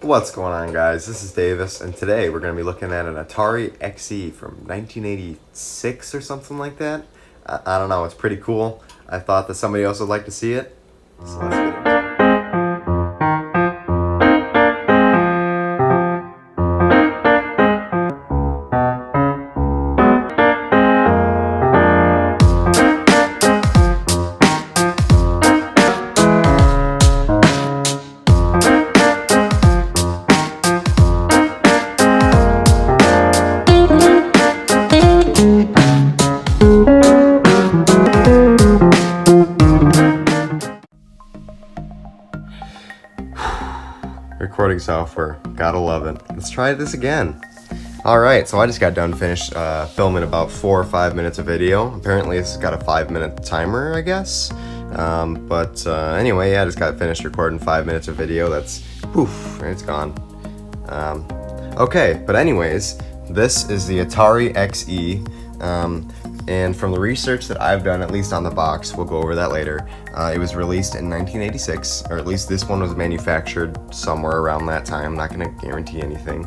What's going on, guys? This is Davis, and today we're going to be looking at an Atari XE from 1986 or something like that. I don't know, it's pretty cool. I thought that somebody else would like to see it, so let's get into it. Recording software, gotta love it. Let's try this again. Alright, so I just got done finished filming about 4 or 5 minutes of video. Apparently this has got a 5-minute timer, I guess. Anyway, yeah, I just got finished recording 5 minutes of video. That's, poof, it's gone. Okay, but anyways, this is the Atari XE. And from the research that I've done, at least on the box, we'll go over that later, it was released in 1986, or at least this one was manufactured somewhere around that time. I'm not going to guarantee anything.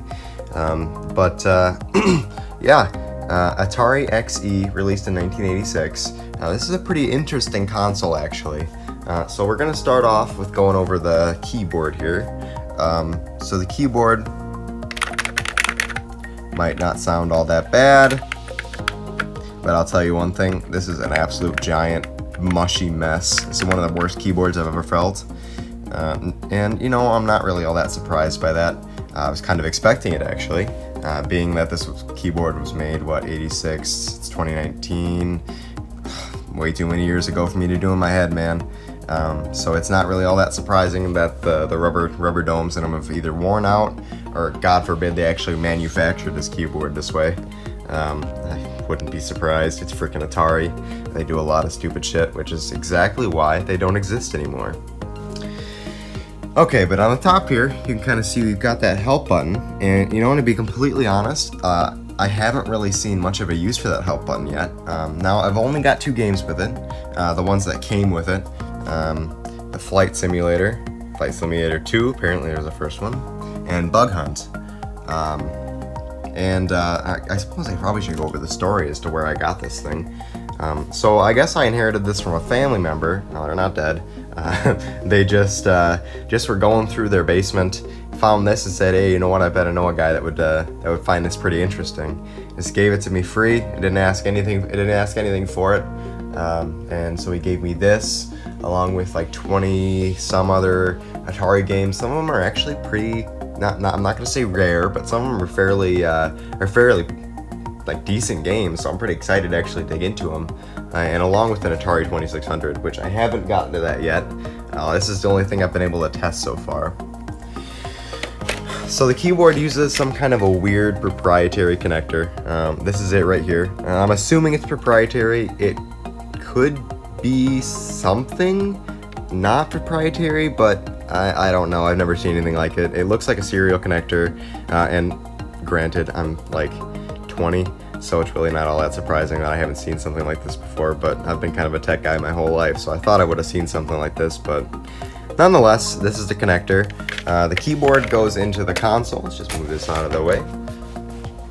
Yeah, Atari XE released in 1986. This is a pretty interesting console, actually. So we're going to start off with going over the keyboard here. So the keyboard might not sound all that bad, but I'll tell you one thing, this is an absolute giant mushy mess. This is one of the worst keyboards I've ever felt. And you know, I'm not really all that surprised by that. I was kind of expecting it, actually, being that this keyboard was made, 86, it's 2019, way too many years ago for me to do in my head, man. So it's not really all that surprising that the rubber domes in them have either worn out, or God forbid they actually manufactured this keyboard this way. I wouldn't be surprised. It's freaking Atari. They do a lot of stupid shit, which is exactly why they don't exist anymore. Okay, but on the top here, you can kind of see we've got that help button, and you know, to be completely honest, I haven't really seen much of a use for that help button yet. Now, I've only got 2 games with it, the ones that came with it. The Flight Simulator 2, apparently there's the first one, and Bug Hunt. I suppose I probably should go over the story as to where I got this thing. So I guess I inherited this from a family member. No, they're not dead. They just were going through their basement, found this, and said, "Hey, you know what? I bet I know a guy that would find this pretty interesting." Just gave it to me free. It didn't ask anything. It didn't ask anything for it. And so he gave me this, along with like 20 some other Atari games. Some of them are actually pretty. I'm not gonna say rare, but some of them are fairly like decent games, so I'm pretty excited to actually dig into them. And along with an Atari 2600, which I haven't gotten to that yet. This is the only thing I've been able to test so far. So the keyboard uses some kind of a weird proprietary connector. This is it right here. I'm assuming it's proprietary. It could be something not proprietary, but I don't know. I've never seen anything like it. It looks like a serial connector, and granted, I'm like 20, so it's really not all that surprising that I haven't seen something like this before, but I've been kind of a tech guy my whole life, so I thought I would have seen something like this, but nonetheless, this is the connector. The keyboard goes into the console. Let's just move this out of the way.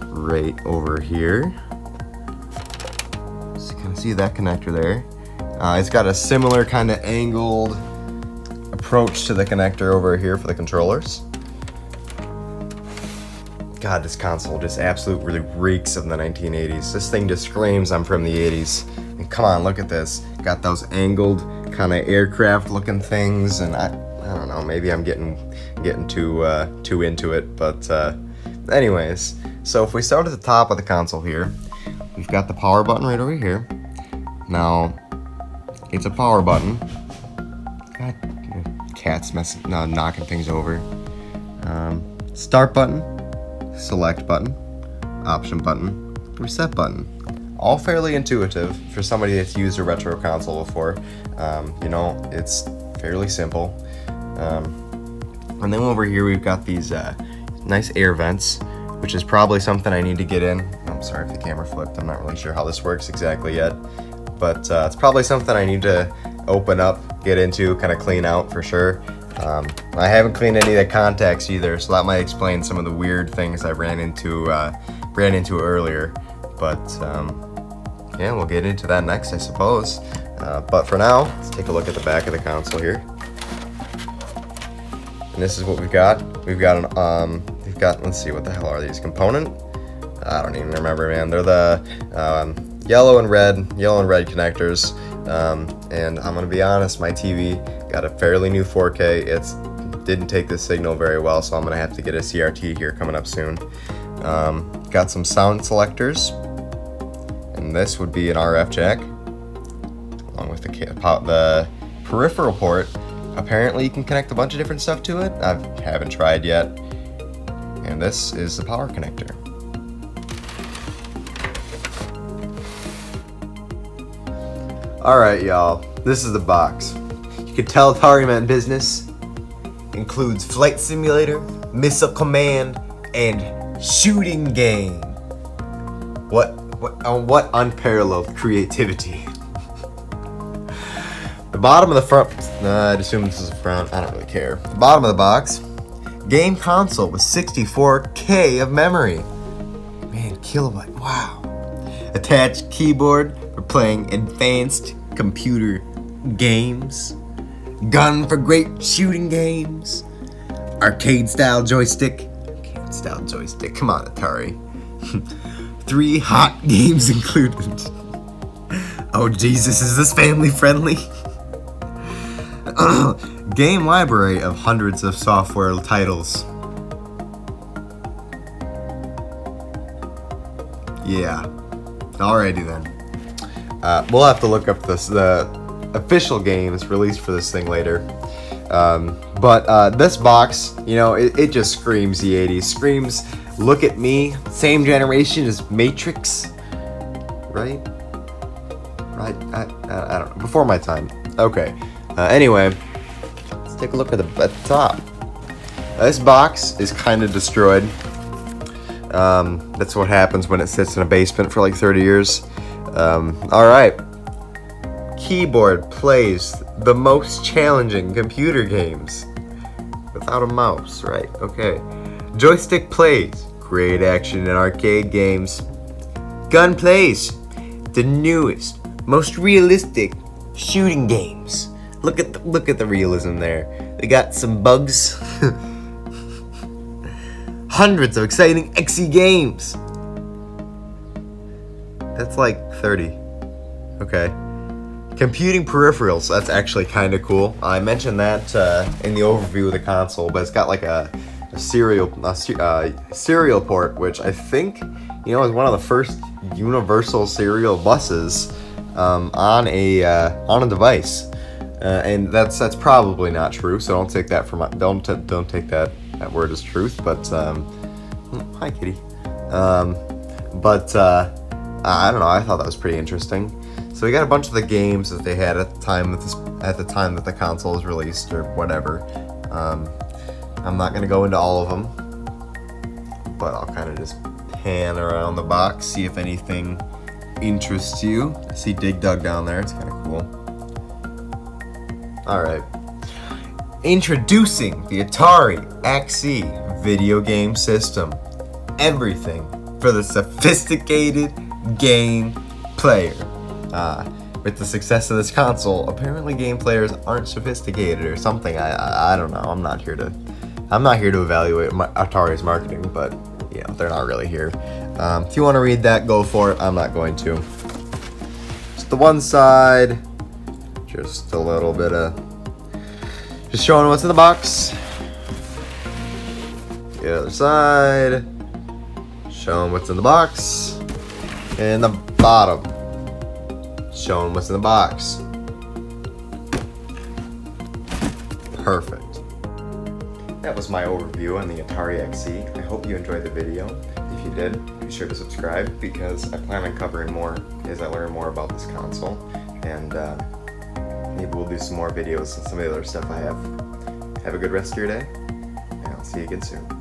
Right over here. So you can see that connector there. It's got a similar kind of angled approach to the connector over here for the controllers. God, this console just absolutely reeks of the 1980s. This thing just screams I'm from the 80s. And come on, look at this. Got those angled kind of aircraft looking things, and I don't know, maybe I'm getting too into it, but anyways, so if we start at the top of the console here, we've got the power button right over here. Now, it's a power button. God, cat's knocking things over. Start button, select button, option button, reset button. All fairly intuitive for somebody that's used a retro console before. You know, it's fairly simple. And then over here we've got these nice air vents, which is probably something I need to get in. I'm sorry if the camera flipped. I'm not really sure how this works exactly yet. But it's probably something I need to open up, get into, kind of clean out for sure. I haven't cleaned any of the contacts either, so that might explain some of the weird things I ran into earlier. But yeah, we'll get into that next, I suppose. But for now, let's take a look at the back of the console here. And this is what we've got. We've got let's see, what the hell are these? Component? I don't even remember, man. They're the yellow and red connectors. And I'm gonna be honest, my TV got a fairly new 4K. It didn't take the signal very well, so I'm gonna have to get a CRT here coming up soon. Got some sound selectors, and this would be an RF jack, along with the peripheral port. Apparently you can connect a bunch of different stuff to it. I haven't tried yet. And this is the power connector. Alright, y'all, this is the box. You can tell Atari meant business. Includes flight simulator, missile command, and shooting game. What unparalleled creativity. The bottom of the front, I'd assume this is the front, I don't really care. The bottom of the box, game console with 64K of memory. Man, kilobyte, wow. Attached keyboard for playing advanced computer games. Gun for great shooting games. Arcade style joystick, come on Atari. 3 hot games included. Oh Jesus, is this family friendly? Game library of hundreds of software titles. Yeah. Alrighty then. We'll have to look up the official games released for this thing later. But this box, you know, it just screams the 80s. Screams, look at me, same generation as Matrix. Right? I don't know. Before my time. Okay. Anyway, let's take a look at the top. This box is kind of destroyed. That's what happens when it sits in a basement for like 30 years. Alright. Keyboard plays the most challenging computer games. Without a mouse, right? Okay. Joystick plays great action in arcade games. Gun plays the newest, most realistic shooting games. Look at the realism there. They got some bugs. Hundreds of exciting XE games. That's like 30. Okay. Computing peripherals. That's actually kind of cool. I mentioned that in the overview of the console, but it's got like a serial port, which I think, you know, is one of the first universal serial buses on a device. And that's probably not true, so don't take that don't take that word as truth. But hi kitty. I don't know. I thought that was pretty interesting. So we got a bunch of the games that they had at the time that the console was released or whatever. I'm not gonna go into all of them, but I'll kind of just pan around the box, see if anything interests you. I see Dig Dug down there. It's kind of cool. Alright. Introducing the Atari XE video game system. Everything for the sophisticated game player. With the success of this console, apparently game players aren't sophisticated or something. I don't know. I'm not here to evaluate Atari's marketing, but you know, they're not really here. If you want to read that, go for it. I'm not going to. Just the one side. Just a little bit of just showing what's in the box. The other side, showing what's in the box. And the bottom, showing what's in the box. Perfect. That was my overview on the Atari XE. I hope you enjoyed the video. If you did, be sure to subscribe because I plan on covering more as I learn more about this console. And maybe we'll do some more videos on some of the other stuff I have. Have a good rest of your day, and I'll see you again soon.